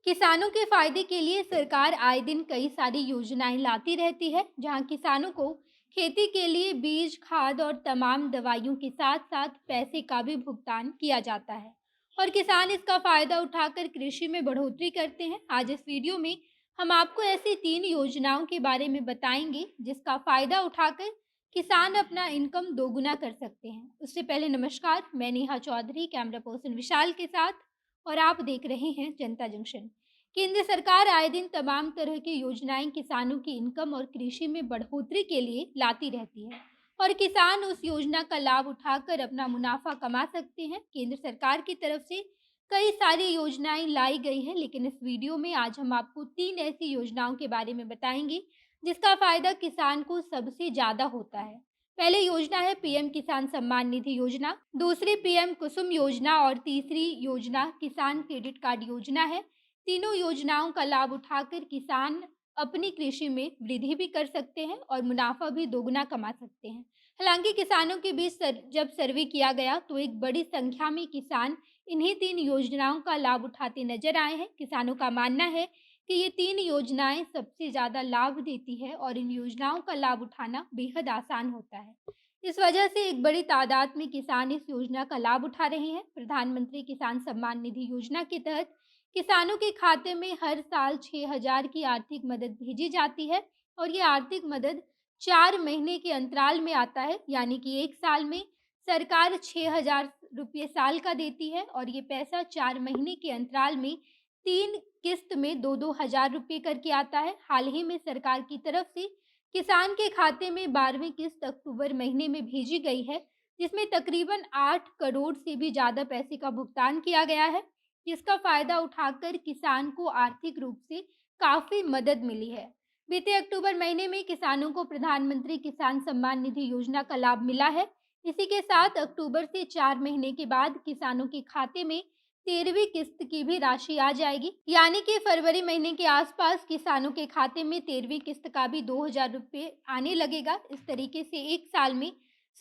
किसानों के फायदे के लिए सरकार आए दिन कई सारी योजनाएं लाती रहती है, जहां किसानों को खेती के लिए बीज, खाद और तमाम दवाइयों के साथ साथ पैसे का भी भुगतान किया जाता है और किसान इसका फायदा उठाकर कृषि में बढ़ोतरी करते हैं। आज इस वीडियो में हम आपको ऐसी 3 योजनाओं के बारे में बताएंगे जिसका फायदा उठाकर किसान अपना इनकम दोगुना कर सकते हैं। उससे पहले नमस्कार, मैं नेहा चौधरी कैमरा पर्सन विशाल के साथ और आप देख रहे हैं जनता जंक्शन। केंद्र सरकार आए दिन तमाम तरह की योजनाएं किसानों की इनकम और कृषि में बढ़ोतरी के लिए लाती रहती है और किसान उस योजना का लाभ उठाकर अपना मुनाफा कमा सकते हैं। केंद्र सरकार की तरफ से कई सारी योजनाएं लाई गई हैं, लेकिन इस वीडियो में आज हम आपको 3 ऐसी योजनाओं के बारे में बताएंगे जिसका फायदा किसान को सबसे ज्यादा होता है। पहले योजना है पीएम किसान सम्मान निधि योजना, दूसरी पीएम कुसुम योजना और तीसरी योजना किसान क्रेडिट कार्ड योजना है। तीनों योजनाओं का लाभ उठाकर किसान अपनी कृषि में वृद्धि भी कर सकते हैं और मुनाफा भी दोगुना कमा सकते हैं। हालांकि किसानों के बीच जब सर्वे किया गया तो एक बड़ी संख्या में किसान इन्हीं 3 योजनाओं का लाभ उठाते नजर आए हैं। किसानों का मानना है कि ये 3 योजनाएं सबसे ज्यादा लाभ देती है और इन योजनाओं का लाभ उठाना बेहद आसान होता है। इस वजह से एक बड़ी तादाद में किसान इस योजना का लाभ उठा रहे हैं। प्रधानमंत्री किसान सम्मान निधि योजना के तहत किसानों के खाते में हर साल 6,000 की आर्थिक मदद भेजी जाती है और ये आर्थिक मदद 4 महीने के अंतराल में आता है, यानी कि एक साल में सरकार 6,000 रुपये साल का देती है और ये पैसा 4 महीने के अंतराल में 3 किस्त में 2-2 हज़ार रुपये करके आता है। हाल ही में सरकार की तरफ से किसान के खाते में 12वीं किस्त अक्टूबर महीने में भेजी गई है, जिसमें तकरीबन 8 करोड़ से भी ज़्यादा पैसे का भुगतान किया गया है, जिसका फायदा उठाकर किसान को आर्थिक रूप से काफ़ी मदद मिली है। बीते अक्टूबर महीने में किसानों को प्रधानमंत्री किसान सम्मान निधि योजना का लाभ मिला है। इसी के साथ अक्टूबर से 4 महीने के बाद किसानों के खाते में 13वीं किस्त की भी राशि आ जाएगी, यानी कि फरवरी महीने के आसपास किसानों के खाते में 13वीं किस्त का भी 2,000 रुपये आने लगेगा। इस तरीके से एक साल में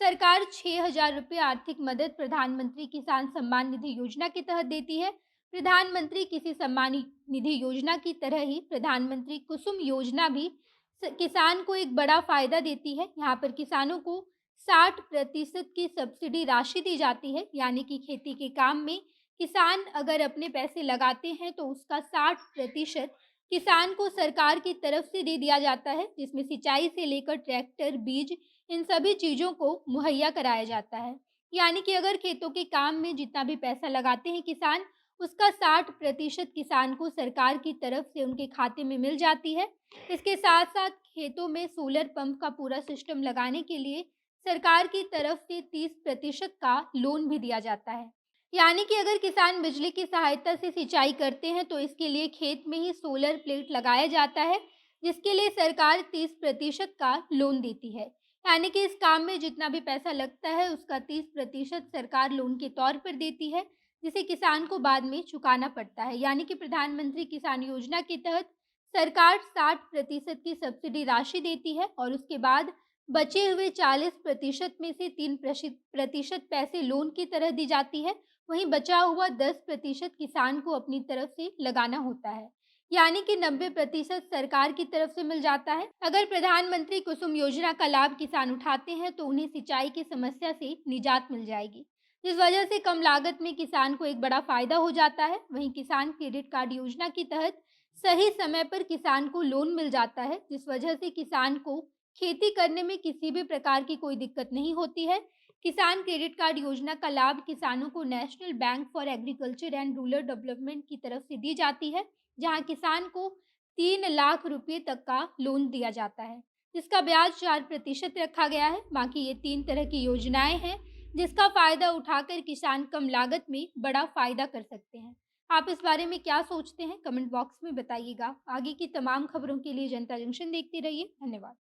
सरकार 6,000 रुपये आर्थिक मदद प्रधानमंत्री किसान सम्मान निधि योजना के तहत देती है। प्रधानमंत्री किसी सम्मान निधि योजना की तरह ही प्रधानमंत्री कुसुम योजना भी किसान को एक बड़ा फायदा देती है। यहाँ पर किसानों को 60% की सब्सिडी राशि दी जाती है, यानी कि खेती के काम में किसान अगर अपने पैसे लगाते हैं तो उसका 60% किसान को सरकार की तरफ से दे दिया जाता है, जिसमें सिंचाई से लेकर ट्रैक्टर, बीज, इन सभी चीज़ों को मुहैया कराया जाता है। यानी कि अगर खेतों के काम में जितना भी पैसा लगाते हैं किसान, उसका 60% किसान को सरकार की तरफ से उनके खाते में मिल जाती है। इसके साथ साथ खेतों में सोलर पंप का पूरा सिस्टम लगाने के लिए सरकार की तरफ से 30% का लोन भी दिया जाता है। यानी कि अगर किसान बिजली की सहायता से सिंचाई करते हैं तो इसके लिए खेत में ही सोलर प्लेट लगाया जाता है, जिसके लिए सरकार 30% का लोन देती है। यानी कि इस काम में जितना भी पैसा लगता है उसका 30% सरकार लोन के तौर पर देती है, जिसे किसान को बाद में चुकाना पड़ता है। यानी कि प्रधानमंत्री किसान योजना के तहत सरकार 60% की सब्सिडी राशि देती है और उसके बाद बचे हुए 40% में से 3% पैसे लोन की तरह दी जाती है। वहीं बचा हुआ 10% किसान को अपनी तरफ से लगाना होता है, यानी कि 90% सरकार की तरफ से मिल जाता है। अगर प्रधानमंत्री कुसुम योजना का लाभ किसान उठाते हैं तो उन्हें सिंचाई की समस्या से निजात मिल जाएगी, जिस वजह से कम लागत में किसान को एक बड़ा फायदा हो जाता है। वहीं किसान क्रेडिट कार्ड योजना के तहत सही समय पर किसान को लोन मिल जाता है, जिस वजह से किसान को खेती करने में किसी भी प्रकार की कोई दिक्कत नहीं होती है। किसान क्रेडिट कार्ड योजना का लाभ किसानों को national bank for agriculture and rural development की तरफ से दी जाती है, जहां किसान को 3 लाख रुपए तक का लोन दिया जाता है, जिसका ब्याज 4% रखा गया है। बाकी ये 3 तरह की योजनाएं हैं जिसका फायदा उठाकर किसान कम लागत में बड़ा फायदा कर सकते हैं। आप इस बारे में क्या सोचते हैं? कमेंट बॉक्स में बताइएगा। आगे की तमाम खबरों के लिए जनता जंक्शन देखते रहिए। धन्यवाद।